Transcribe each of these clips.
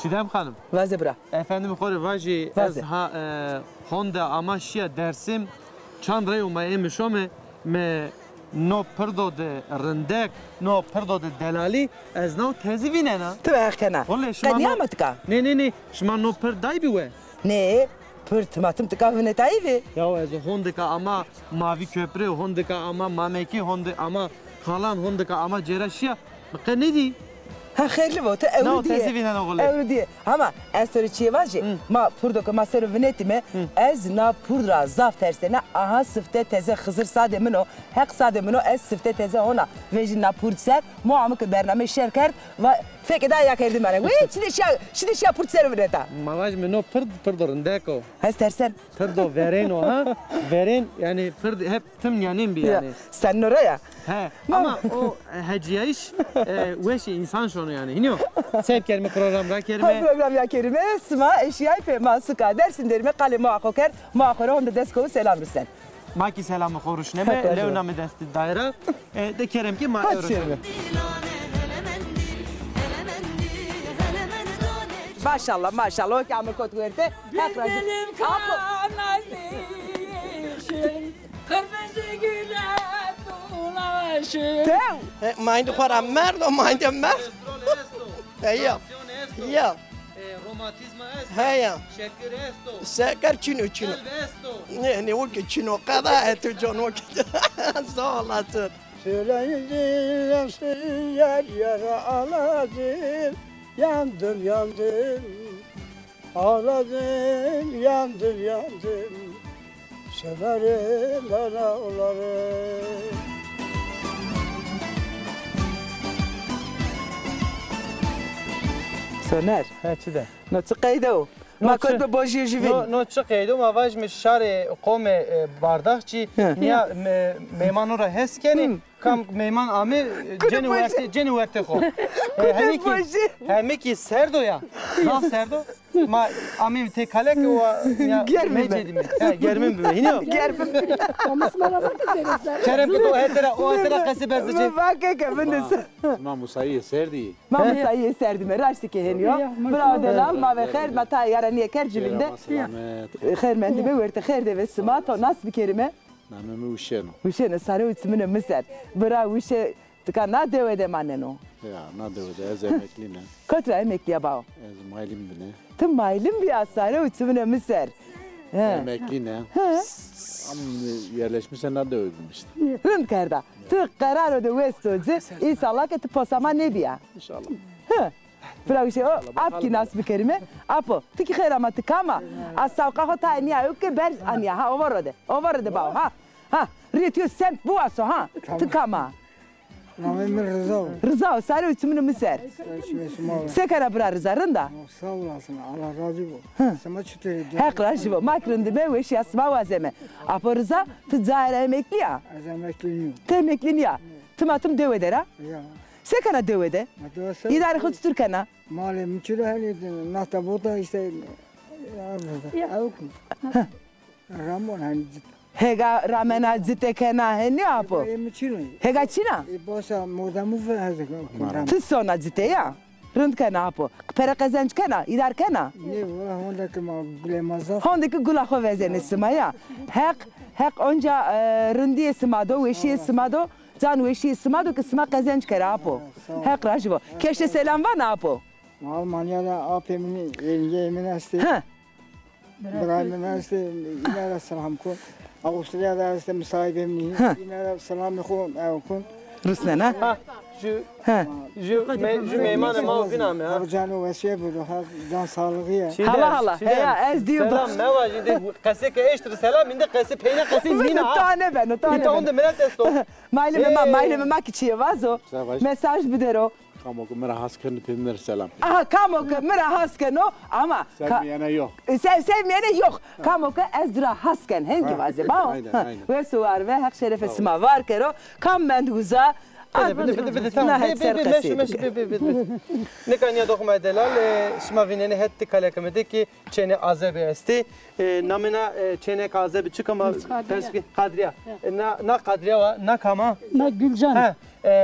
Çiğdem Hanım. Vaze bırak. Efendim kore vaji ez ha Honda ama şia dersim çandre u emişome me no perdo de rındek no perdo de delali ez no tezi vinena. Tüvekena. Vallahi şma Kanyamatka. Ne şma no per daybi ve. Ne? Pırtımatım tıka vınetayı Ya ez Hondaka ama mavi köprü Hondaka ama mameki Honda ama kalan Hondaka ama ceraşia. Bakın ne di? Ha xeyirli bu. Te No evru diye. tezi vinena oğlu. Evru diye. Ama ez soru çiğ vaji. Ma purdoko ma seru vinetime. Ez na purdra zaf tersene aha sıfte teze hızır sade mino. Hek sade mino ez sıfte teze ona. Vejin na purdser. Muamık bername şerker. Ve feke daha yakardım bana. Ve şimdi şia purdser vineta. Mavaj me no perdo rındeko. Ez tersen. Perdo vereno ha. Veren yani perdo hep tüm yanim bir yani. Sen oraya. He ama o heciyiş veşi insan şunu yani. Hiniyor. Sevk kerime program ra Ha kerime. program ya kerime. Sıma eşyayı pe masıka dersin derime kale muakoker. Muakora onda desko selam rısen. Maki selamı koruş neme. Levna me desti daire. De kerem ki ma Hadi öğretim. şerime. Maşallah maşallah. O kamil kot verte. Benim kanalışım, kırmızı güle dolaşım. Mind para merda, mind mer. Ya. Ya. Romatizma Heya. şeker esto. Seker çino. esto. Ne o ki çino kadar etu cano ki. Sağ olasın. Söyleyince yer ağladım. Yandım ağladım, yandım severim anaları. Soner. He çide. No tıkaydı. Ma kot be boji jivin. No çıkıydı ama vaj mi şare kome bardakçı niye meymanora heskeni kam meyman ami ceni verte ko. Hemiki serdo ya. Zaf serdo. Ma ami te kalek o ya Germim. Germim mi? Hiniyor. Germim. Kerem ki o hetera kası bezdici. Bak ke bendesi. Ma Musa'yı serdi. Ma mesai serdim. Raştı ke heniyor. Bravo delal ma ve khair mata yaraniye ker cibinde. Khair mendime verte khair de ve smato nas bir kerime. Namemi uşeno. Uşene sarı uçmine miser. Bra uşe tıka na devede maneno. Ya na devede ez emekliyim. Kotra emekliye bağ. Ez maylim bine. Tım maylim bir asarı uçmine miser. Emekliyim. Am yerleşmişse na devedim işte. Rınd karda. Tık karar öde vestozi. İnşallah ki tıposama ne biya. İnşallah. Bra uşe o apki nas bir kerime. Apo. Tıki khair ama tıkama. Asavka hota niya yok ki ber aniya ha overode. Overode bağ ha. Ha. Ritiyor sen bu aso ha. Tıkama. Namim Rıza. Rıza sarı uçmine miser. Esme Sekara bra Rıza rında. Sağ olasın. Allah razı olsun. Sana çıtı. Hak rajivo. Makrın de ve şey asma vazeme. Apo Rıza tıcayra emekli ya. Ez emekliyim. Te emeklin ya. Tımatım deveder ha. Ya. Sekana devede. Madrasa. İdare kut Türkana. Mali mçura hani nahta bota işte. Ya. Ramon hani. Hega ramena zitekena heni apo. Mçura. Hega çina. Bosa modamu ve hazır. Tıssona zite ya. Rınd kana apo. Pera kazanç kana. İdar kana. Ne valla onda ki ma bile mazaf. Hondaki gula hovezeni smaya. Hek onca rındiye smado, veşiye smado. Can veşiye smado ki sma kazanç kara apo. Hek rajivo. Keşte selam var na apo. Almanya'da APM'nin yengeğimin hastayı. Ha. İbrahim'in hastayı. Yine de selam kun. Avusturya'da hastayı müsaademliyim. Yine de selam kun. Ruslan ha. Ha. Ju meymanı ma binam ya. Harcanı vesiye budu. Can sağlığı ya. Hala. Heya ez diyor. Selam ne var şimdi kase ke eştir selam indi kase peyne kase mina. Tane ben. İta onda merak esto. Maile me kiçiye vazo. Mesaj bidero. Kamo ku mera hasken pemir selam. Aha kamo ke mera haskeno ama Sevmeyene yok. sevmeyene yok. Kamo ke ezra hasken hengi vaze ba. Aynen. Ve suvar ve hak şerefe sima var kero. Kam ben guza. بده tamam. Ne kan ya dokuma delal şma vineni hetti kalekemedeki çene azebi esti. Namına çene azebi çıkama perski kadriya. Na kadriya va na kama. Na Gülcan.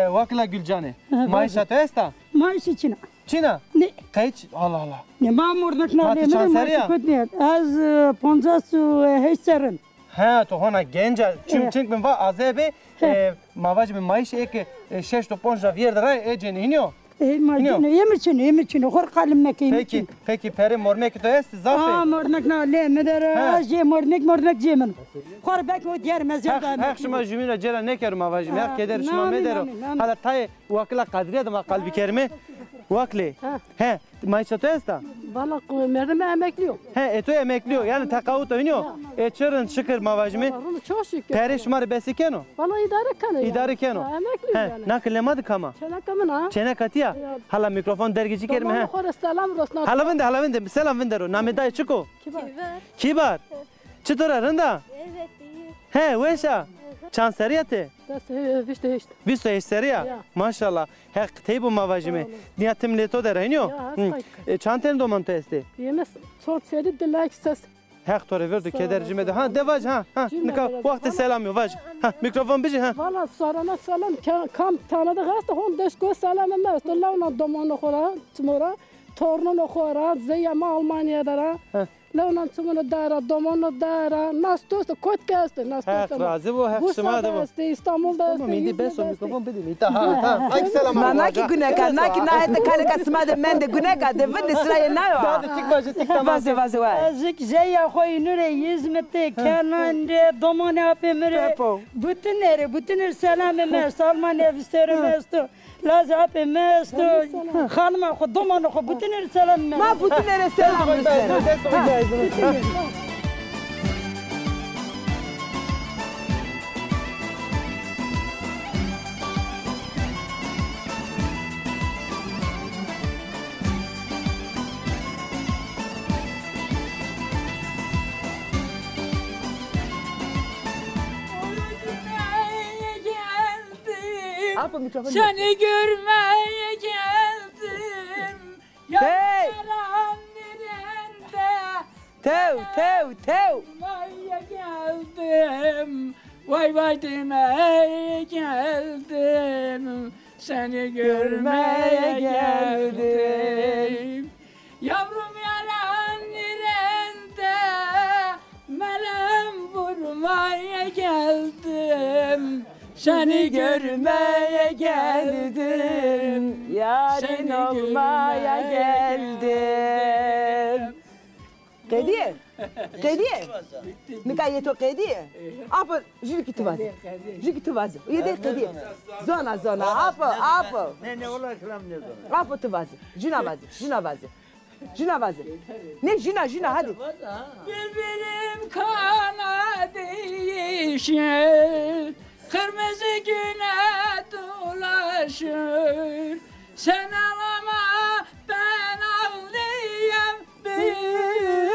Vakla Gülcane. Maişat esta. Maaş için. Çina. Ne? Kayıç. Allah Allah. Ne mamurluk ne Hatı demir Çanseriya? ma kutniyet. Az poncasu heçserin. Ha to hona genca. Çünkü ben var azebe mavac min mayış ek 6 to 5 javier da ecen iniyor. Ma yemirçin hor kalim mekin. Peki peri mormek to est zafe. Mornak ne le medar aje mornak jemen. Hor bek o diğer mezarda. Hak şuma jümile cera ne kerim mavac mi hak keder şuma medero. Hala tay vakla kadriye de kalbi kerime. Vakli. He mayış to est da. Valla merdeme emekliyor. He eto emekliyor yani takavut oynuyor. Çırın şıkır mavac mi? Çok şükür. Peri şumar besikeno. Valla idare kanı. İdare keno. Emekliyor yani. Nakılemadık ama. Çelakamın ha. Çene katiya. Hala mikrofon dergici kerime he. Hor selam rosna. Hala vende. Selam vendero. Namedai çıko. Kibar. Çıtora rında. Evet iyi. He veşa. Çanseriyate. İşte. Visto eşseriya. Maşallah. Hek teybu mavajime. Niyatim leto der henio. Çanten domanto esti. Yemes sort seri dilek ses. Hek tore verdu kedercime de. Ha devaj ha. Nika vakti selam yo vaj. Ha mikrofon bici ha. Valla sarana salam kam tanıdık hasta hon deşko salam emez. Lavna domano khora tmora. Torno khora zeyama Almanya'da ra. Lavna tmora dara domano dara. Nastos kotkast nastos. Hek razı bu hek şıma da bu. İstanbul'da. Mindi beso mikrofon bedi mi. Ha. Ay selam. Manaki güneka naki na hete kale kasma de mende güneka de vende sıraya na yo. Hadi tik başı tik tamam. Vaze var. Azık zeya koy nure yüzmete kanande domano apemere. Bütün selam emez. Salman evstere mesto. Laz apemesto. Hanıma ko domano ko bütün selam emez. Ma bütün ere selam mısın? Seni görmeye geldim. Yaran nerede? Tev. Vay geldim. Vay demeye geldim. Seni görmeye geldim. Yavrum yaran nerede? Melem vurmaya geldim. Seni görmeye geldim. Yarın olmaya geldim. Kediye. Nikaye to kediye. Apa jiki tu vaze. Yede kediye. Zona. Apa. Ne ola kıram ne zona. Apa tu vaze. Juna vaze. Ne juna hadi. Bülbülüm kanadı yeşil. Kırmızı güne dolaşır. Sen ağlama ben ağlayayım. Bülbül.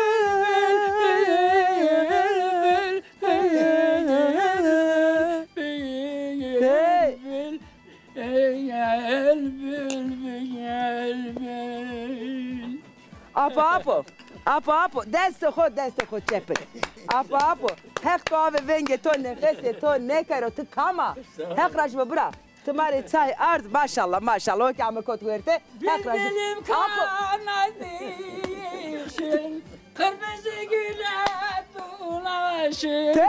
Apo. Dest xo çepin. Apo. Hek to ave venge to nefese to nekaro tu kama. Hek raj bra. Tumare çay ard maşallah o kâme kot verte. Bülbülüm kanadı yeşil. Kırmızı güle dolaşır.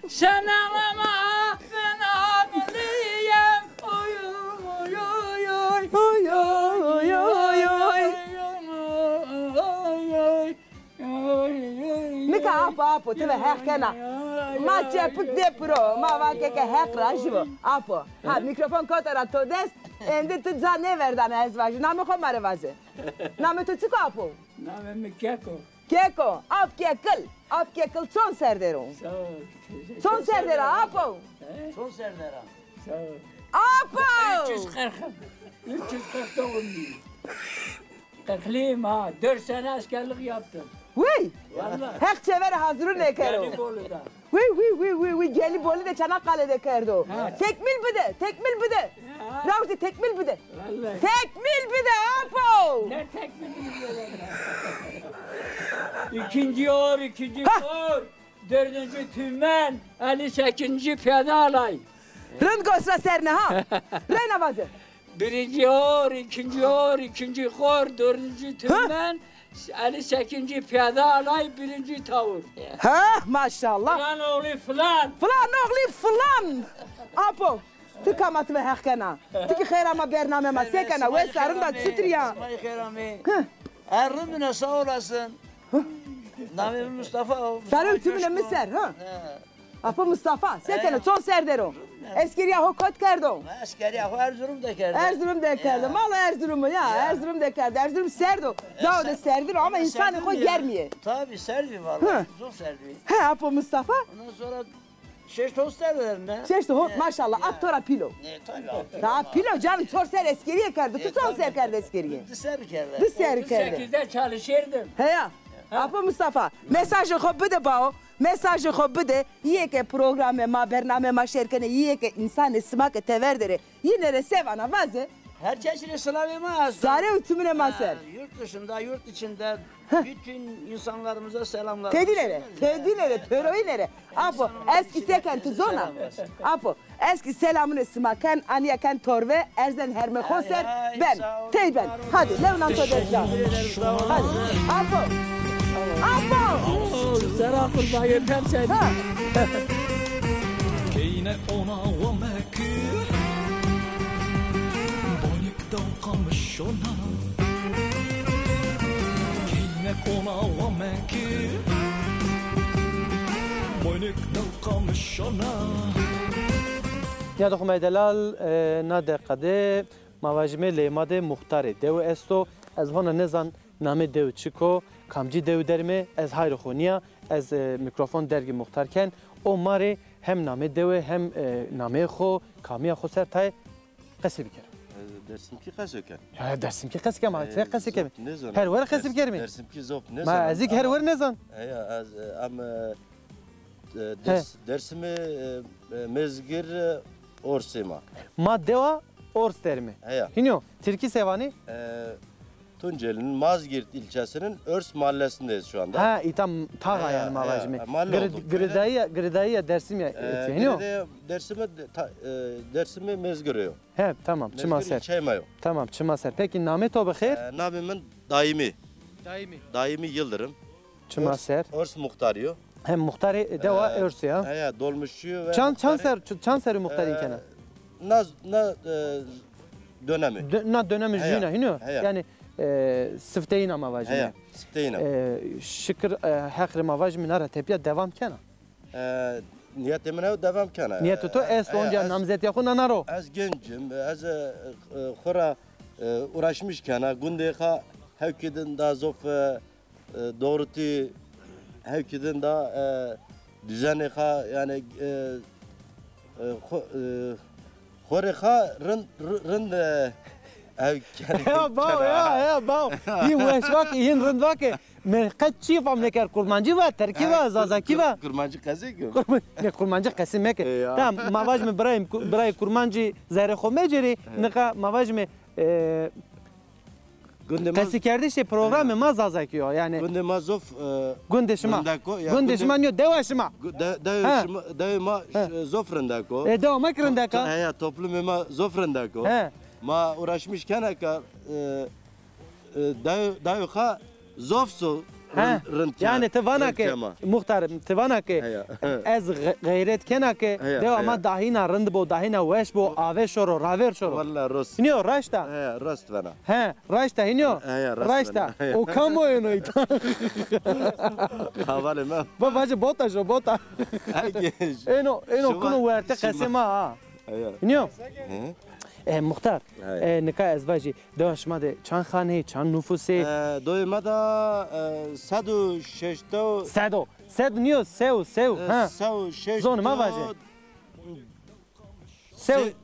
Sen ağlama ben ağlayayım. Nika apo teve hek kana. Ma çepik de pro. Ma vake ke hek rajvo. Apo. Ha mikrofon kotara to dest. Ende tu zane verdan ezvaj. Name ko mare vaze. Name tu çiko apo. Name Keko. Keko. Ap kekil son serdero. Son serdera apo. Son serdera. Apo. 340 doğumluyum. Kaklıyım ha. 4 sene askerlik yaptım. Uy. Hek çevere hazırı ne kero. Gelibolu'da. Uy. Gelibolu de Çanakkale'de kerdo. Tekmil bide. Ravzi tekmil bide. Vallahi. Tekmil bide apo. Ne tekmil İkinci or, dördüncü tümen, 58. piyade alay. Rın gosra serne ha. Reyna vazı. birinci or, ikinci hor, dördüncü tümmen, 58. piyade alay, birinci tavur. Ha maşallah. Falan oğlu falan. Falan oğlu falan. Apo. Tıkamat ve hakkana. Tıkı khayrama bernamema sekana ve sarında titriya. İsmail Kerami. Errümüne sağ olasın. Namim Mustafa. Sarı tümüne miser ha. Apo Mustafa sekana çok serdero. Eskeriya hokot kerdon. Askeri yahu Erzurum da kerdi. Erzurum da kerdi. Mala Erzurum'u ya. Erzurum da kerdi. Erzurum serdo. Zaho da serdir ama insan koy germiye. Tabii serdi vallahi. Zor serdi. He Apo Mustafa. Ondan sonra şeş tost derlerinde. Şeşte hop maşallah aktora pilo. Tabii abi. Daha pilo canım çok ser eskeriye kerdi. Tutan ser kerdi eskeriye. Dışarı kerdi. Dış ser kerdi. 38'de çalışırdım. He ya. Apo Mustafa. Mesajı خوب بده باو. Mesajı خوب بده. Yiye ke programı ma bername ma şerkene yiye ke insan isma ke teverdere. Yine de sevana vazı. Herkesine selam az. Zare tümüne maser. Yurt dışında, yurt içinde bütün insanlarımıza selamlar. Tedilere, töroilere. Apo, eski seken tuzona. Apo, eski selamın ismaken, aniyaken torve, erzen herme hoser, ben, teyben. Hadi, levnan todezda. Hadi, Apo. Apo. Zara kurban öpem seni. كينا أنا وماكي بونيك دوقة مشونا كينا أنا وماكي بونيك دوقة مشونا Ya da xume delal nade qade mavajme lemade muxtare dev esto ez hona nezan name dev çiko kamci dev derme ez hayr xoniya ez mikrofon dergi muxtarken o mare hem name dev hem name xo kamiya xo ser tay qasir biker dersim ki qasöken. ya dersim ki qasike ma sen qasike her var qasir kermi dersim ki zop ne ma azik her var nezan ya az am dersimi mezgir orsema ma deva ors dermi ya hinyo Tirki sevani Tunceli'nin Mazgirt ilçesinin Örs mahallesindeyiz şu anda. Ha itam tağa yani mavajme gridaya dersim ya hinyo dersimi mezgiriyor. He tamam çımaser. Çaymayo. Tamam çımaser. Peki namet o bexer? Namimin daimi. Daimi Yıldırım. Çımaser. Örs muhtarıyor. Hem muhtarı deva örs ya. He dolmuşçu ve Çanser muhtarı ikene. Na dönemi. Na dönemi jüna hinyo. Yani sıfteyin ama vajme. He sıfteyin. Şükür hakri mavaj minara tepiya devam kena. Niyet emine devam kana. Niyet to es onca namzet yakun anaro. Az gencim, az xora uğraşmışken gündeha hevkidin da zof doğrutu hevkidin da düzeneha yani xoreha rın Ya bağ ya bağ. İyi veşvak iyi rındvak. من قد چی فهم نکرد کرمانجی و ترکی و زازاکی و کرمانجی قصی کن نه کرمانجی قسم مکه تام مواج می برای کرمانجی زهر خو مجری نقا مواج می قصی کردیش پروگرام ما زازاکیو yani گندشما نیو دواشما دوما zofrendako دوما کرندaka ya toplumuma zofrendako ma uğraşmışken dayo Zofsu yani tıvana ki muhtarım tıvana ki az gayret kena ki devamlı dahina rınd bu dahina veş bu aveş oru raver şoru. Vallahi rost. Niyo raşta. Rost bana. He raşta niyo. Raşta. O kamuoyunu ita. Havale mi? Babacı bota jo bota. Eno kunu verte kasema ha. Niyo. Muhtar, nikah ezvacı dövüşmede çan khane, çan nüfusu? Doymada 106 Sed niyo sev ha. Zon ma vacı. Se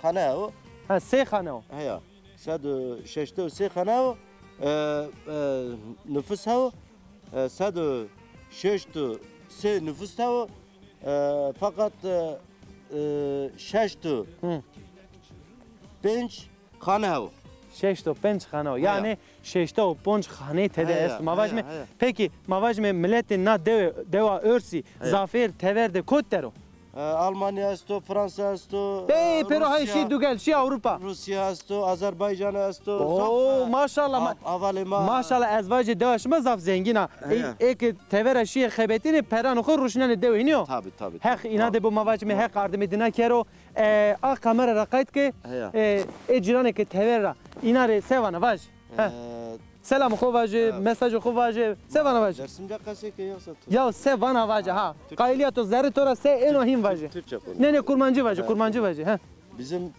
khane o. Ha se khane o. Ya 106 se khane o. Nüfus o. 106 se nüfus o. Fakat 6 5 خانه ها 6 تا 5 خانه yani 6 تا 5 خانه تده است مواجمه peki mavajme millet na deva örsi zafer teverde kottero Almanya esto, Fransa esto, Pero hay şey dugel şey Avrupa. Rusya esto, Azerbaycan esto. Oo maşallah. Avalema. Maşallah ezvacı devaşma zaf zengina. Ek tevera şey xebetini peran xo ruşnane deviniyor. Tabii. Hek inade bu mavacme hek yardım edine kero. A kamera rakayt ke ecirane ke tevera inare sevana vaj. Selam xovacı, mesaj xovacı, sevana vaj. Dersimde kaseke yoksa. Ya sevana vaj ha. Qayliyato zerre tora se enohim vaj. Türkçe konuş. Ne kurmancı vaj, kurmancı vaj. Ha. Bizim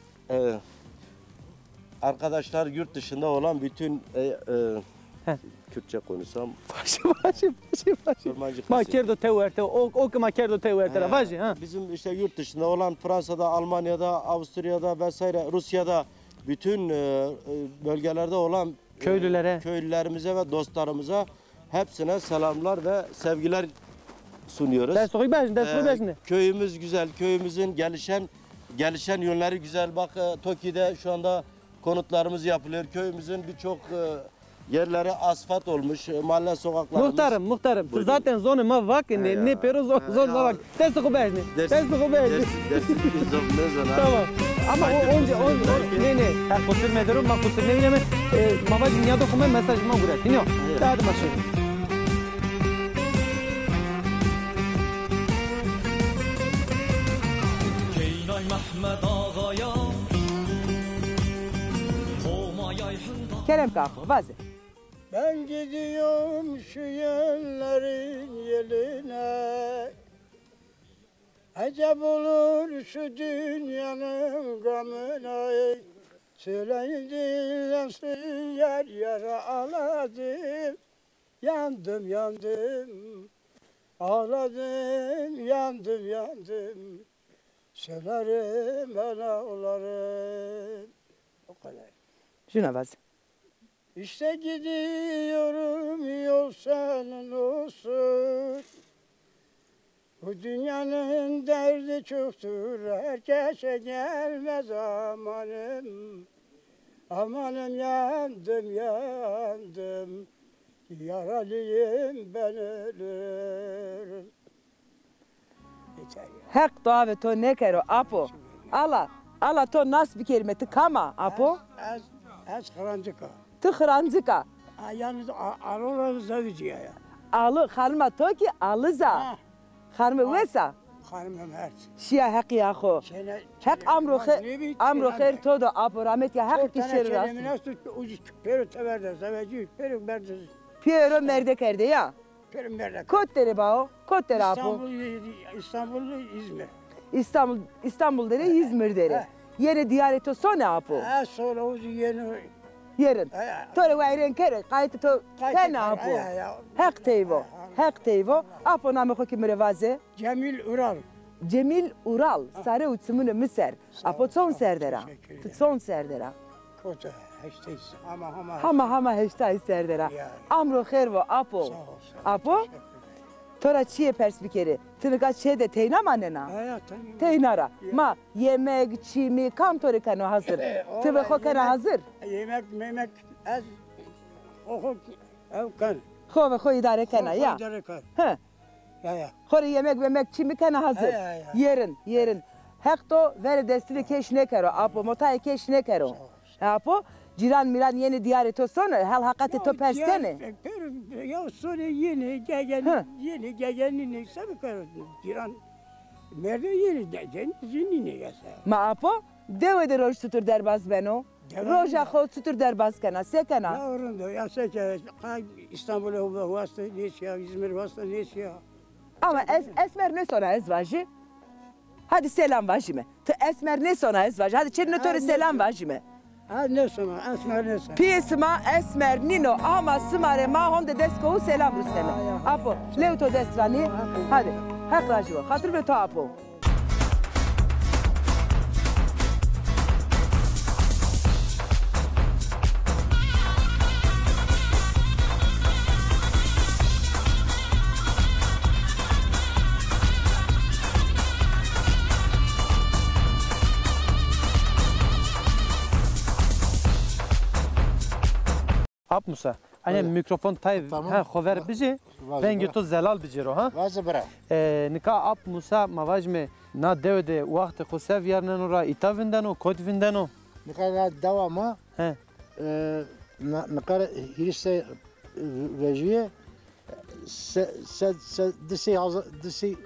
arkadaşlar yurt dışında olan bütün Kürtçe konuşsam. Başı. Kurmancı Ma kaseke. kerdo teverte, o ma kerdo teverte vaj ha. Bizim işte yurt dışında olan Fransa'da, Almanya'da, Avusturya'da vesaire Rusya'da bütün bölgelerde olan köylülerimize ve dostlarımıza hepsine selamlar ve sevgiler sunuyoruz. Köyümüz güzel, köyümüzün gelişen yönleri güzel. Bak Toki'de şu anda konutlarımız yapılıyor. Köyümüzün birçok yerleri asfalt olmuş, mahalle sokaklarımız. Muhtarım. Zaten zonu ma vak ne pero zon vak. Dersi kubajni. Tamam. Ama onca ne ha kusur mederum ma kusur ne bileme ma vaj dünyada kuma mesaj ma gurat. Dinyo. Hadi başlayalım. Keynay Mehmet Ağa'ya Kerem Kakı, vazi. Ben gidiyorum şu yerlerin yeline. Acep olur şu dünyanın gamına. Söyleyin nasıl yara ağladım. Yandım ağladım, yandım. Söylerim ben ağlarım. O kadar. Şuna vazi. İşte gidiyorum yol senin olsun. Bu dünyanın derdi çoktur, herkese gelmez amanım. Amanım yandım, yaralıyım ben ölürüm. Yeter ya. Hek dua ve to ne kero apo. Allah to nas bir kelimeti kama apo. Az kırancıka. Tıhrancıka. Yalnız arıları zavıcıya ya. Alı harma to ki alıza. Harma vesa. Hanımım her. Şia hek ya xo. Hek amro khair to da apo rahmet ya hek ki şer rast. Pero teverde zavıcı, pero merde. Piero merde kerde ya. Pero merde. Kotere bao, kotere apo. İstanbul, İzmir. İstanbul dere, İzmir dere. Yeni diyareto sona apo. Sonra o yeni yerin. Tore vayren kere, kayıtı to kena apo. Hek teyvo. Apo namı xo kimre vaze? Cemil Ural. Sare utsumunu miser. Apo son serdera. Son serdera. Kota heşteyiz Hama heşteyiz serdera. Amro khervo apo. Apo? Tora çiye perspekeri. Tınıka çiye teynam annena. Teynara. Ma yemek, çimi, kam tori kano hazır. Tıvı xo kana hazır. Yemek az oku evkan. Xo idare kana ya. Ya. Xori yemek çimi kana hazır. Yerin. Hekto vere destili keş ne kero. Apo motay keş ne kero. Apo ciran miran yeni diyareto sonra hal hakati to perskene. Ya sonra yeni gegen sabı karo. Ciran merde yeni ne yasa. Ma apo devede roj tutur derbaz beno. Roja xo tutur derbaz kana sekana. Ya orunda ya seke İstanbul'a vasta neşya, İzmir vasta neşya. Ama esmer ne sonra ezvacı? Hadi selam vacime. Esmer ne sonra ezvacı? Hadi çernotori selam vacime. Ne sonra esmer ne sonra? Pisma esmer nino ama smare ma honde desko selam Rüstem'e. Apo leuto destrani. Hadi. Hak vacı. Hatır ve to apo. Ab Musa, Hani mikrofon tay ha xover bije. Ben gitu zelal bijero ha. Vazı bırak. Nika ap Musa mavajme na devde vakti xusev yarnen ora itavinden o kodvinden o. Ne kadar devamı. He. Ne kadar hirse rejiye disi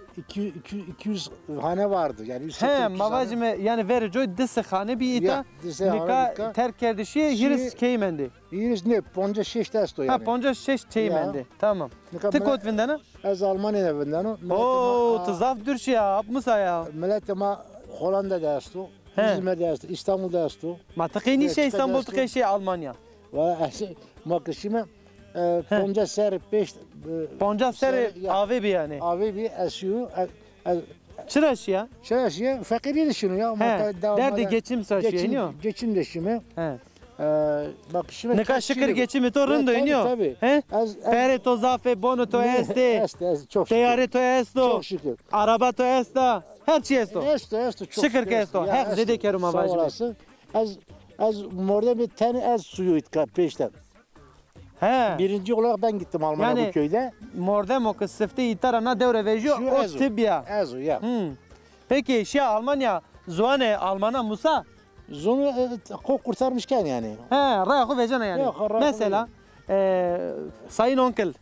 200 hane vardı. Yani 100 He mavajme yani vericoy disi khane bi ita. Nika terk kerdişi hiris keymendi. Hiris ne? Ponca şeş testo yani. Ha ponca şeş keymendi. Tamam. Ti kodvinden o? Az Almanya'da vinden o. Oo tızaf dürşi ya ap Musa ya. Milletema Hollanda desto. İzmir desto. İstanbul desto. Ma tıkıyni şey İstanbul tıkıyni şey Almanya. Ve makışıma Ponca ser 5 Ponca ser AVB yani. AVB SU Çıraş ya. Çıraş ya. Fakiri şunu ya. Derdi geçim saçıyor iniyor. Geçim de şimdi. He. Bak şimdi ne kadar şükür geçimi torun iniyor. Tabii. He? Pere to zafe bono to este. Çok şükür. Teyare to esto. Çok şükür. Araba to esta. Her şey esto. Esto çok şükür ki esto. Her zede kerum avajme. Az morda bir tane az suyu itka peşten. He. Birinci olarak ben gittim Almanya yani, bu köyde. Mordemo kız sıftı itarana devre vejiyor o tibya. Ezo ya. Peki şey Almanya Zuane Almana Musa. Zonu kurtarmışken yani. He, rayakı vecana yani. Mesela sayın onkel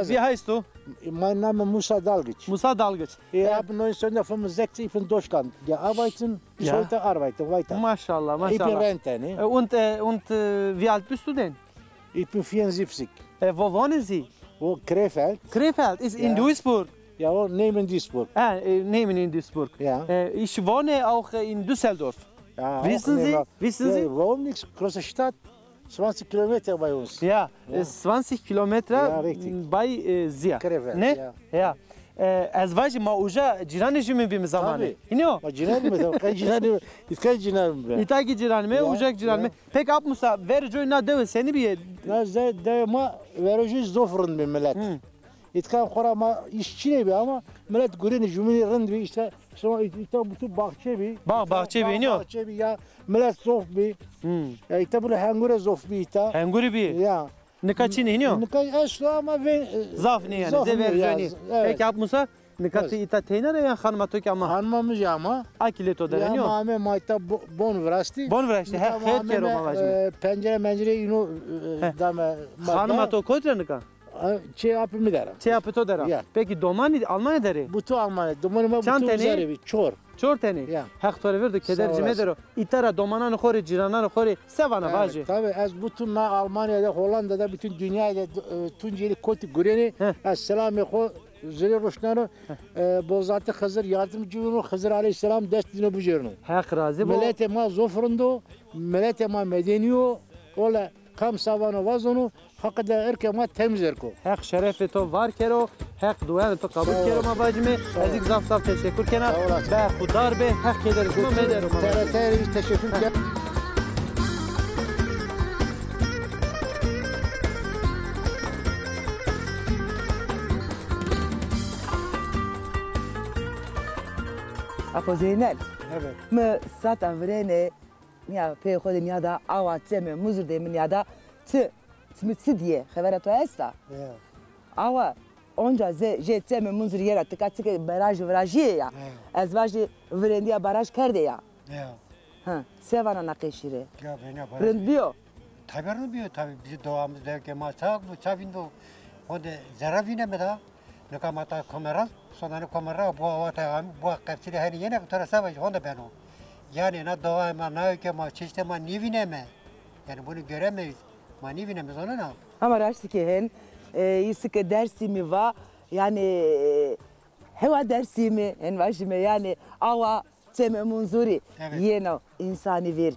wie heißt du? Mein Name Musa Dalgic. Musa Dalgic. Ich habe 1965 in Deutschland gearbeitet. Bis heute arbeite weiter. Maşallah, maşallah. Ich bin Rente, ne? Und wie alt bist du denn? Ich bin 74. Wo wohnen Sie? Wo Krefeld. Krefeld ist in Duisburg. Ja, neben Duisburg. Neben in Duisburg. Ja. Ich wohne auch in Düsseldorf. Ja, wissen Sie? Wissen Sie? Warum nichts? Große Stadt. 20 Kilometer bei uns. Ja, 20 Kilometer bei Sie. Krefeld, ne? Ja. ازواج ما اوجا جیرانشون میبیم زمانه اینو ما جیران میدم که جیران اسکای جیران میبیم ایتاگی جیران می اوجا جیران می pek ap Musa ver joy na dev seni bir ne ma verici zofrun bir millet itkan khora ma işçi ne ama millet görün cümle rend bir işte sonra ita bu bahçe bir bahçe bir iniyor bahçe bir ya millet zof bir ya ita bu hangure zof bir ita hangure bir ya Nikaçın iniyor? Nikaç asla ama ben zafni yani zeverjani. Peki ap Musa nikatı ita teynere ya hanıma ki ama hanımamız ya ama akileto dereniyor. Ya mame maita bon vrasti. Bon vrasti. Ha xeyr kero mavajme. Pencere ino dame. Hanıma to kodrenika. Çe yapı mı derim? Çe yapı to derim. Peki domani Almanya deri. Butu Almanya. Domani ma butu zari çor. Çor teni. Hak tore verdi kedercime dero. İtara domanan xori ciranan xori sevana vaji. Tabii az bütün Almanya'da Hollanda'da bütün dünyada Tunceli koti göreni selam xo zeli roşnano bozatı Hızır yardımcı Hızır Aleyhisselam destine bujerno. Hak razı bu. Millete ma zofrundo, millete ma medeniyo, ola kam savano vazonu hakda erke ma temiz erko. Hak şerefe to var kero, hak duyan to kabul kero ma vajme. Azik zaf zaf teşekkür kena. Be khudar be hak kederim ma mederim. TRT'ye teşekkür ederim. Apo Zeynel. Evet. Me sata vrene ya pe khode ya da awa tseme muzur de min ya da tsi diye xebera to esta. Ya. Awa onca je tseme muzur yera tka tka baraj vrajiye ya. Az vaji vrendiya baraj kerde ya. Ya. Ha, sevana nakişire. Ya bana baraj. Rındbiyo. Tabii rındbiyo tabii bizi doğamız derken maçak bu çavindo. Onde zaravine mi da? Ne kamata kamera sonra kamera bu avata bu kapsile her yine tara savaş onda ben o. Yani ne doğama ne ki ma sistema nivineme. Yani bunu göremeyiz. Ma nivineme sonra ne? Ama raştiki hen isike dersimi va yani heva dersimi en vajime yani ava tseme munzuri yeno insani ver.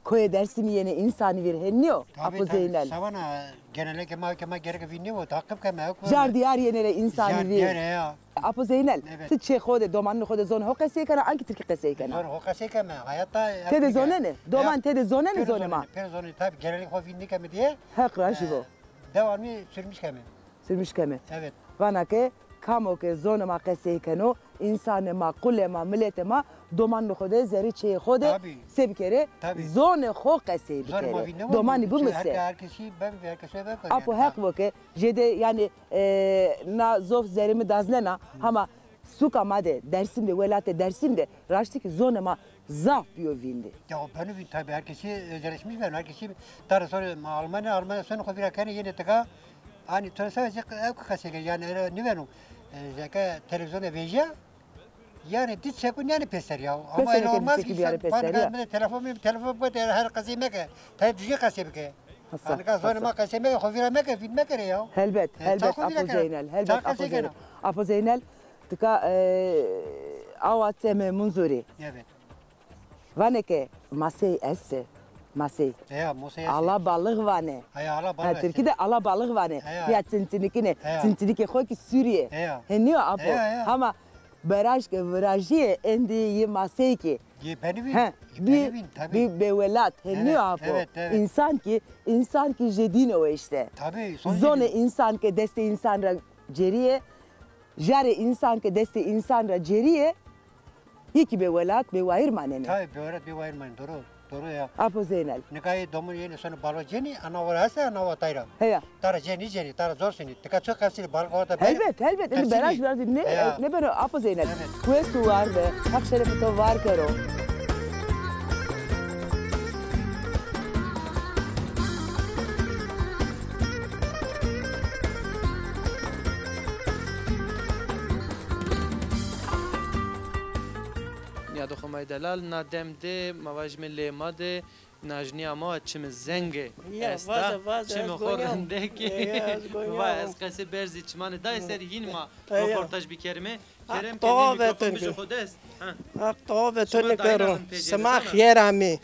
Koye dersimi yeni insani ver henniyor. Apo Zeynel. Savana genellikle ma gerek vinniyor. Takip kema. Jardiyar yenere insani ver. Jardiyar ya. Apo Zeynel. Tçe khode domanını khode zon hoka sekana anki tirki kesekana. Zon hoka sekana. Hayatta. Tede zone ne? Doman tede zone ne zone ma? Per zone tabi genellikle o vinni kemi diye. Hak raşivo. Devamlı sürmüş kemi. Sürmüş kemi. Evet. Vana ke کامو که زون ما قصه کنو انسان ما قل ما ملت ما دومان خوده زری چه خوده سب کره زون خو قصه بکره دومانی بمسه هر کسی هر کسی بکنه اپو حق وکه جده یعنی نا زوف زرimi dazlena ama suka made Dersim'de velayet Dersim'de raştı ki zona ma zaf biyovindi. Ya ben tabii herkesi özelleşmiş ben herkesi daha sonra Almanya sonra kafira kani yine tıka hani transfer ev kasege yani ne benim zeka televizyonda veja yani dit sekun yani peser ya ama öyle olmaz ki ben telefon bu her kasime ke televizyon kasime ke hani sonra ma kasime ke kafira me ke film ke ya elbet Apo Zeynel elbet Apo Zeynel tıka avatseme munzuri evet vaneke masey esse masey ala balık vane Türkiye'de ala balık vane ya tintinikine tintinike koy ki Suriye heniyor Apo ama baraj ke virajiye endi masey ki bir bevelat heniyor Apo insan ki jedino işte zone insan ke deste insanra ceriye jare insan ke deste insanra ceriye yeki bevelat bevair manene tabii bevair man doğru ya Apo Zeynel nikayı domun yeni sonra balo jeni ana var hasa ana var tayra heya tara jeni tara zor seni tıka çok kasili bal orada elbet eli baraj verdi ne böyle Apo Zeynel kuesu var ve hak şerefi to var kero یادو خمای دلال نادم ده مواجم لیماده ناجنی اما چم زنگه استا چم خورنده کی و از قصه برزی چمان دای سری هین ما رپورتاج بکرمه کرم که میکروفون بجو خودست طوبه تو نکرو سما خیر امی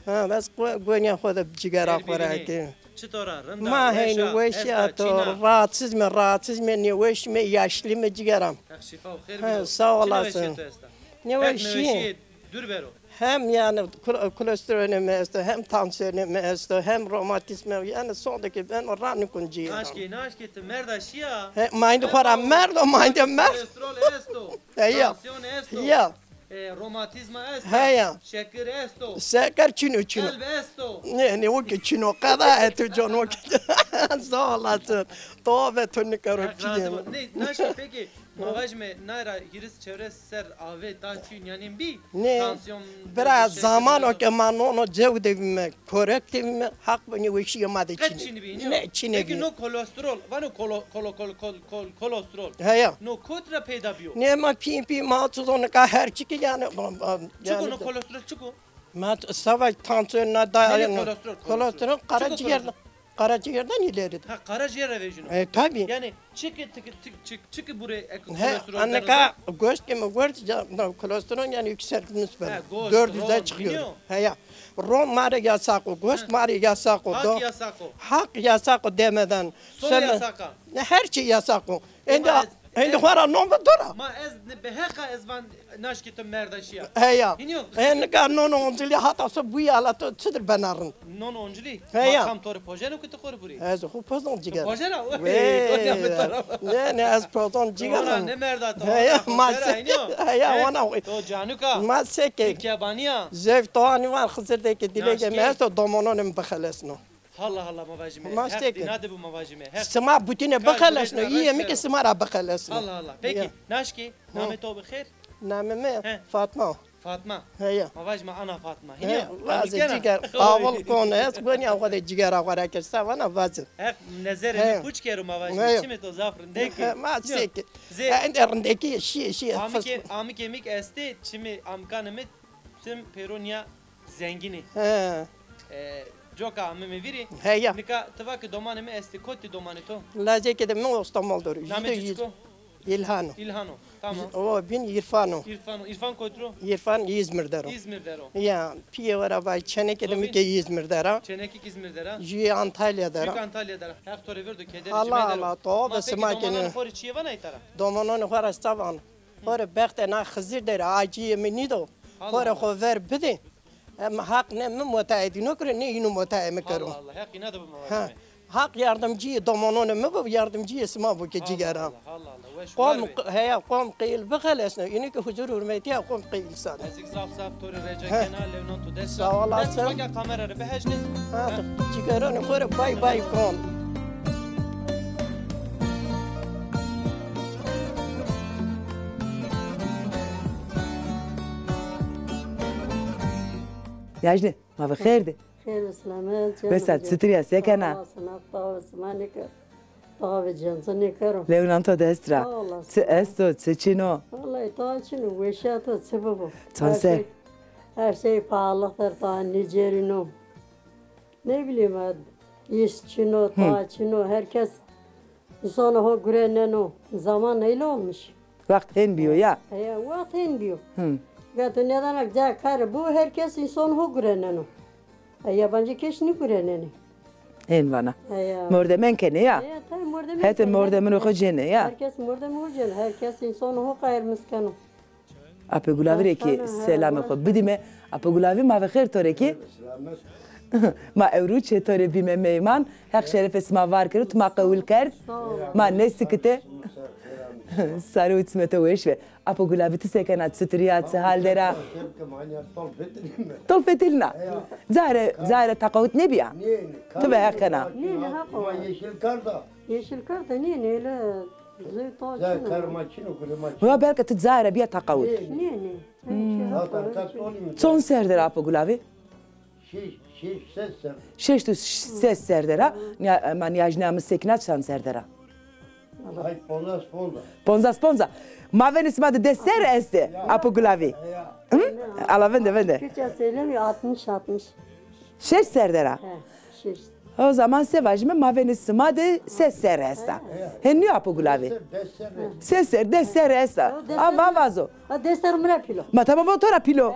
بس گونیا خود جگرا خوره کی چطوره رنده ما هین وشی تو راتسizm نیوش می yaşlı mı cigaram şifa و خیر sağ olasın نوشی دور برو hem yani kolesterolüm است hem tansiyonum است hem romatizmim yani sondaki ben rannikun ciğerim naşki merdaşia mind khora merdo mind mer kolesterol esto tansiyon esto ya romatizma esto şeker esto şeker çino kalp esto ne o ki çino kada etu jono sağ olasın tövbe tünük naşki peki Mavajme nara giris çevre ser ave taçın yani bir tansiyon biraz zaman o ki manono cevdevime korrektivime hak beni veşi yamadı Çin ne Çin peki no kolesterol vano kolesterol ya no kotra peyda biyo ne ma pi ma tuzon ka her çiki yani çıkı no kolesterol çıkı ma savaş tansiyonuna dayanıyor kolesterol karaciğerden ileridir. Ha karaciğer vejino. Tabii. Yani çıkı buraya kolesterol. Anneka göz gibi kolesterol yani yükseltmiş böyle. 400'e çıkıyor. Ya. Ron mare yasak o, göz mare yasak o. Hak yasak o. Hak yasak o demeden. Sol yasak o. Her şey yasak o. Şimdi khara nomba dora. Ma ez beheka ezvan naşkitim merdaşiya. Heya. Enka non onjili hatası bu yala to çıdır benarın. Non onjili. Heya. Kam tori pojeno kutu kor buri. Ez hu pozon cigar. Pojena. Ne ez pozon cigar. Ne merda to. Heya masek. Heya ona. To canuka. Masek. Kebaniya. Zevk toani var xızdaki dilege mesto domononum bakhalesno. Allah mavajime. Hak dinade bu mavajime. Sma butine bakhalesno. İyi mi ki sma bakhalesno. Allah. Peki naşki name to bixir. Name mi? Fatma. Fatma. Heya. Mavajma ana Fatma. Hine. Vaz cigar. Aval konu es bani avade cigar avara ke savana vaz. Hak nazere puç keru mavajme. Çime to zafrın deki. Masek. Enderindeki şey. Ami kemik esti çimi amkanımı tüm peronia zengini. Joka amime viri. Heya. Nika tavak domanımı esti koti domanı to. Laze ke de mi İstanbul'dur. Name çiko. İlhano. Tamam. O bin İrfano. İrfan koytro. İrfan İzmir'der o. İzmir'der o. Ya piye var abay Çeneke de mi ki İzmir'der ha. Çenekik İzmir'der ha. Jüye Antalya'der ha. Antalya'der. Hak tori verdi kederi Allah tövbe smakene. Domanon kori çiye vana itara. Domanon khara stavan. Khara bekte na khazir der aciye mi nido. Khara khover bide. Ama hak ne mi mutaidi nokre ne inu mutaidi karo. Allah hak inada bu mavajme. hak yardımcıyı domanonu mu bu yardımcıyı sma bu ki cigeram. قوم قيل بخلصنا ينك حضور حرمتي قوم قيل سان ازيك زاف زاف توري رجع كنا لونو تو دس والله سام كاميرا بهجني جيران خور باي باي كون ياجني ما بخير دي خير سلامات بس ستريا سكنه طاوة جنسني كرو لونانتو دسترا استو تشينو والله تاچنو وشاتو سببو Tanser. Her şey pahalıdır daha Nijerino. Ne bileyim işçino, taçino, herkes sonra o güreneno. Zaman öyle olmuş. Vakt henbiyor ya. Ya vakt henbiyor. Gatı neden akcar bu herkes insan o güreneno. Yabancı keşni güreneni. Hen vana. Mordemen kene ya. Hete mordemen o jene ya. Herkes mordemen o jene. Herkes insan o kayır miskano. Ape gulavi ki selam ko bidime ape gulavi ma bخير tore ki ma evruçe tore bime meyman hak şeref esma var kert ma qavul kert ma nesikte sarı utsmete veşve ape gulavi tsekenat striyat haldera tolfetilna zare taqawut nebiya tabe hakana yeşil karda niye öyle Ve belki tizahara bir takavut. Son serdera apo gulavi? Şeş tu ses serdera. Man yajnamız sekinat şan serdera. Ponza. Ma venis ma de deser este apo gulavi. Ala vende. Küçük söylemiyor 60. Şeş serdera. Şeş. O zaman sevajme ma venis ma de ses seresta. Henni apo gulavi. Seser deser esta. Ava vazo. Deser mra pilo. Ma tamam o tora pilo.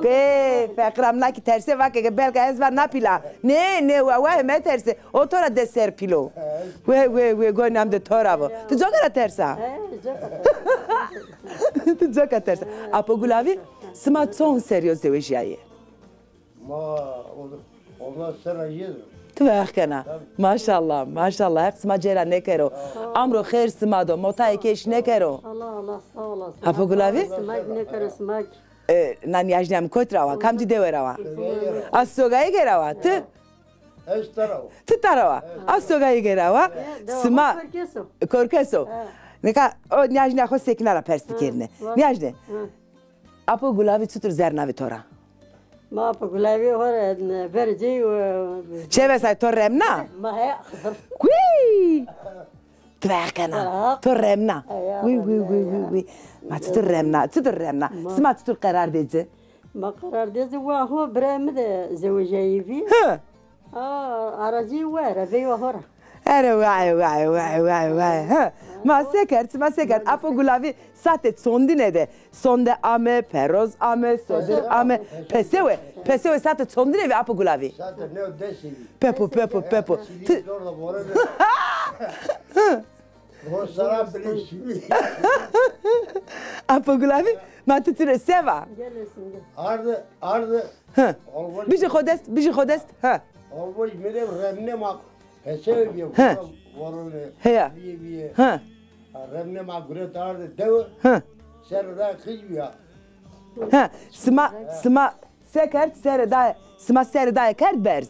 Pe fakram na ki terse vake belki ez var na pila. Ne wa me terse. O tora deser pilo. We go nam de tora vo. Tu jogara tersa. Tu joga tersa. Apo gulavi sma son serios de vejaye. Onlar serayir. Tvahkana. Maşallah. Hep sma cera ne kero. Amro khair sma do motay keş ne kero. Allah sağ olasın. Apo gulavi? Smak ne kero smak. Nan yajnam kotrava. Kam ti deverava. Asogay gerava. Tı? Tı tarava. Asogay gerava. Sma. Korkeso. Neka o yajna ho sekinara perspekirne. Yajne. Apo gulavi tutur zernavi tora. Ma po gulavi hore verji Çeve say torremna? Ma he. Qui! Tvahkana. Torremna. Oui. Ma tuturremna. Sma tutur karar dedi. Ma karar dedi wa ho brem de zevjeyi fi. Aracı var ve hora. Ere vay. Ma sekert. Apo gulavi satet sondine de. Sonde ame, peroz ame, sodir ame. Peseve satet sondine ve apo gulavi. Satet ne o desi. Pepo. O saram bilişimi. Apo gulavi ma tuture seva. Ardı. Biji xodest. Ha. Olmuş benim remne mak. Peseve diyor. Heya. Ha. Remne mak gure tardı dev. Ha. Serda kıyıyor. Ha. Sma sekert serda kert berz.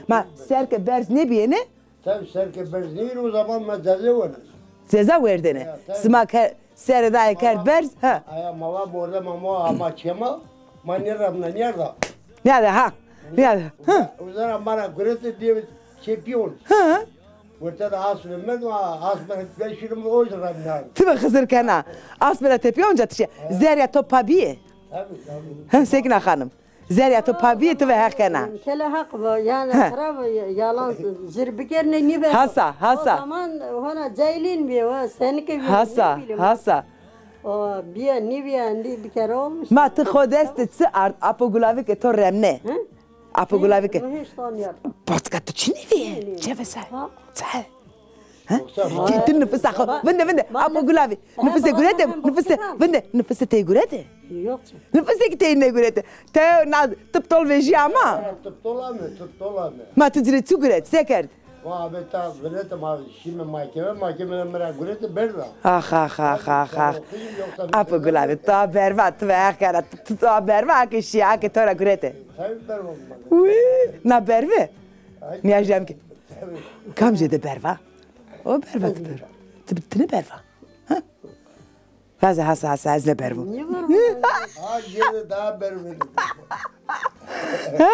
Ma serke berz ne biyene? Tabii serke berz değil o zaman ma ceza var. Ceza verdene. Sma serda kert berz. Ha. Aya mava borda mama ama çema. Manyeram nerede? Nerede ha? Nerede? O zaman bana gure diyor şampiyon. Ha. Ortada asmın asmın beşirim o zaman. Tıbı kızır kana. Asmına tepi onca tişe. Zerya topabiye. Tabii. Sekina hanım. Zerya topabiye tıbı hakana. Kele hak bu yani taraf yalan zirbikerine niye ben? Hasa. O zaman ona cailin bir o seninki bir. Hasa. O bir kere olmuş. Ma tı xodest tsı apo gulavi ke to remne. Apo gulavi ke. Hiç tanıyor. Podcast çini vi. Çevesa. Çay. Gittin nefes akı. Vende. Apo gulavi. Nefese gurete. Nefese te gurete. Yok. Nefese ki te ne gurete. Te na tıp tol veji ama. Tıp tolamı. Ma tı dire tu guret sekert. Muhabbeta veretim abi. Şimdi mahkemeden merak guretim berda. Ah. Apo gulavi, to berva, to akara, to berva ki şia ki tora gurete. Tabii berva. Na berve? Niye jem ki? Kam jede berva? O berva te berva. Tine berva. Vaza hasa ezle berva. Ha yine daha berva.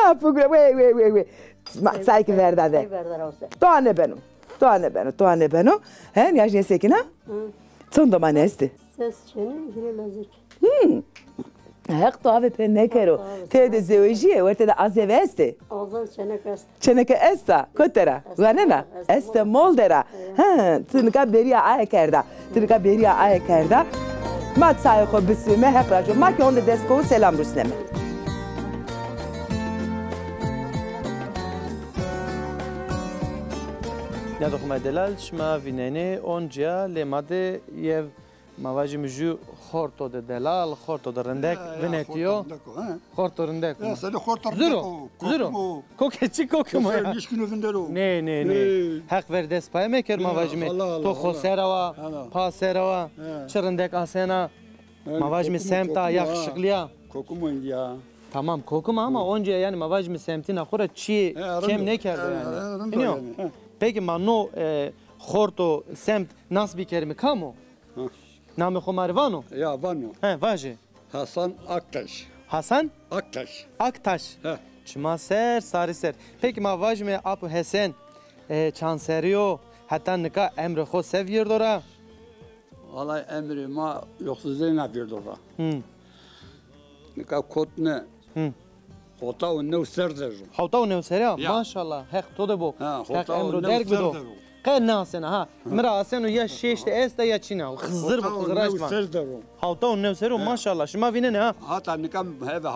Apo gulavi, we. Sai que verdade. To ane beno. He, niye jem sekina? Son doman este. Ses çene girelecek. Hek to ave pe nekero. Te de zeojiye, verte de azeveste. Ağzın çene kast. Çeneke esta, kotera. Vanena, este moldera. Ha, tınka beriya ayekerda. Tınka beriya ayekerda. Mat sayko bisime hep rajo. Mak onda desko selam rusleme. Ya dokuma delal şma vinene onca lemade yev mavaji müjü horto de delal horto de rendek venetiyo horto rendek. Ya sen horto Zero. Kokeçi kokumu ya. Sen nişkinu vindero. Ne. Hak ver despay meker mavaji me. To khoserava, paserava, çırındek asena. Mavaji me semta yakışıklıya. Kokumu ya. Tamam kokuma ama onca yani mavaji me semtina khora çi kem ne kerdi yani. Biliyor musun? Peki mano horto semt nasıl bir kelime kamu? Namı Khomar Vano? Ya Vano. He vaje. Hasan Aktaş. Hasan? Aktaş. Aktaş. He. Çma ser sariser. Peki ma vaj me apu Hesen çanseriyo hatta nika emre xo seviyor dora. Vallahi emri ma yoksuzluğu ne yapıyor dora? Nika kotne. Hota o ne serder. Hota o ne serder? Maşallah. Hek to de bu. Hek emro derg bido. قنا سنة ها مرا سنة يا شيش تأستا يا تشينا خزر بخزراش ما هاوتا ونوسرو ما شاء الله شما فينا ها hatta nikam heve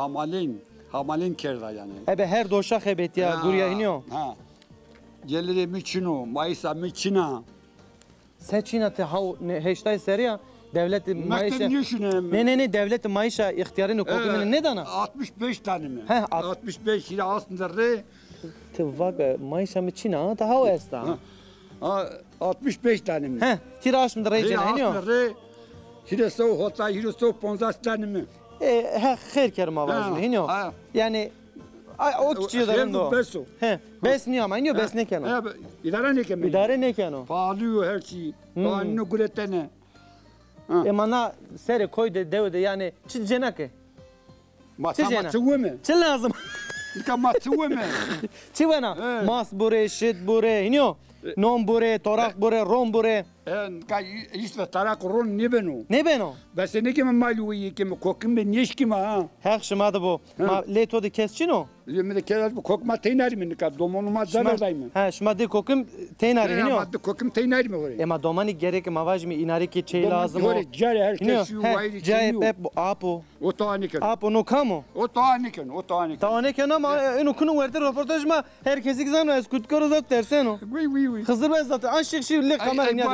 hamalin kerda yani. Ebe her doşa xebet ya gurya iniyor. Ha. Geliri miçino, maysa miçina. Seçina te hav heştay seriya devlet maişa. Ne devlet maişa ihtiyarını kokumun ne dana? 65 tane mi? He 65 ile aslında re. Te vaga maişa miçina ta hav esta. 65 tane mi? He, tiraş mı da rejene iniyor? Hireso hota, hireso 15 tane mi? He, khair kerma vajmi iniyor. Yani o küçüğü de o. He, bes niye ama iniyor bes ne kano? İdare ne kano? İdare ne kano? Pahalıyor her şey. Pahalını guretene. Emana sere koy de devde yani çi cenake. Matsuwe mi? Çi lazım? Nika matsuwe mi? Çi vena? Mas bure, shit bure, iniyor. Non bure, torak bure, ron bure. Nika işte tarak ron ne beno? Ne beno? Bes ne kim maluyi kim kokum ben yeş kim ha? Hek şima da bu. Ma leto de kesçino? Yeme de kelas bu kokma teynari mi nika domonuma zaradayım. Ha şima de kokum teynari iniyor. Ma de kokum teynari mi oraya? Ema domani gerek mavaj mi inari ki çey lazım o. Jare herkes şu vayri çey. Jare bu apo. O taniken. Apo no kamo? O taniken. Taniken ama eno kunu verdi röportaj ma herkesi gizano eskut korozat derseno. Oui. Hızır ben zaten aşık şey le kamera niye?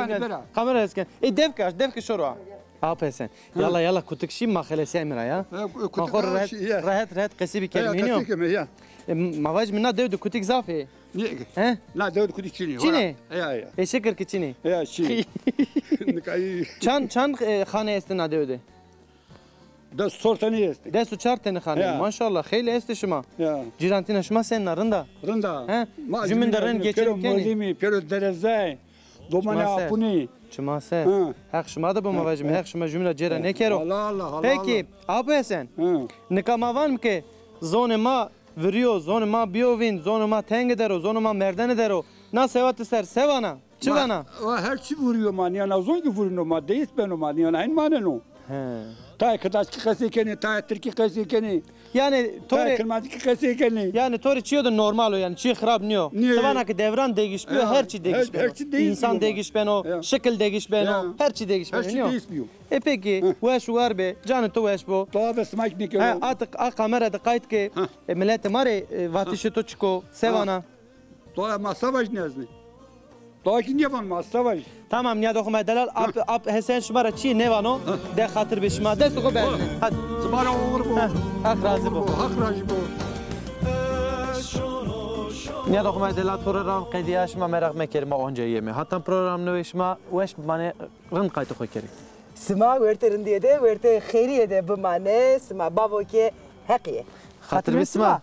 Kamera esken. Devke şoro. Apa sen? Yalla kutuk şim mahalesi emira ya. Kutuk rahat qesi bir kelime iniyor. Mavaj minna devdu kutuk zafi. He? La devdu kutuk çini. Çini? Ya. Şeker ki çini. Ya çini. Çan khane estina devdu. Da sortani este. Da su çarteni khane. Maşallah khayli este şuma. Ya. Cirantina şuma sen narında. Rında. He? Jümindarın geçelim keni. Modimi pero derezay. Domane apuni. Çima se. Hak şuma da bu mavajim. Hak şuma cümle cera ne kero. Allah. Peki, abi sen. Nikamavan ki zone ma veriyor, zone ma biovin, zone ma tenge dero, zone ma merdane dero. Na sevat ser sevana. Çivana. Her şey vuruyor man yani zon ki vuruyor ma deyiz ben o man yani aynı manen o. Ta kadaş ki kasekeni, ta Türkiye kasekeni. Yani tori kırmızı ki kasekeni. Yani tori çiyor da normal o yani çiğ xarab niyo. Sevana ki devran değişmiyor, her şey değişmiyor. İnsan değişmiyor, şekil değişmiyor, her şey değişmiyor. Peki, weş var be, canı to weş bu. To ve smak nikelo. Artık a kamerada kayıt ki millet mare vatişi to çiko sevana. To ma savaş nezni. To ki niye van ma savaş. Tamam ya dokuma delal ap Hesen şmara çi ne vano de hatır be şma de suko be. Hadi. Zbara olur bu. Hak razı bu. Hak razı bu. نیا دخمه دلات پروگرام قیدیاش ما مرق میکردیم آنجا یمی. حتی پروگرام نویش ما وش منه رند قایت خوی کردیم. سما ورته رندیه ده ورته خیریه ده بمانه سما بابو که حقیه. خاطر بسما.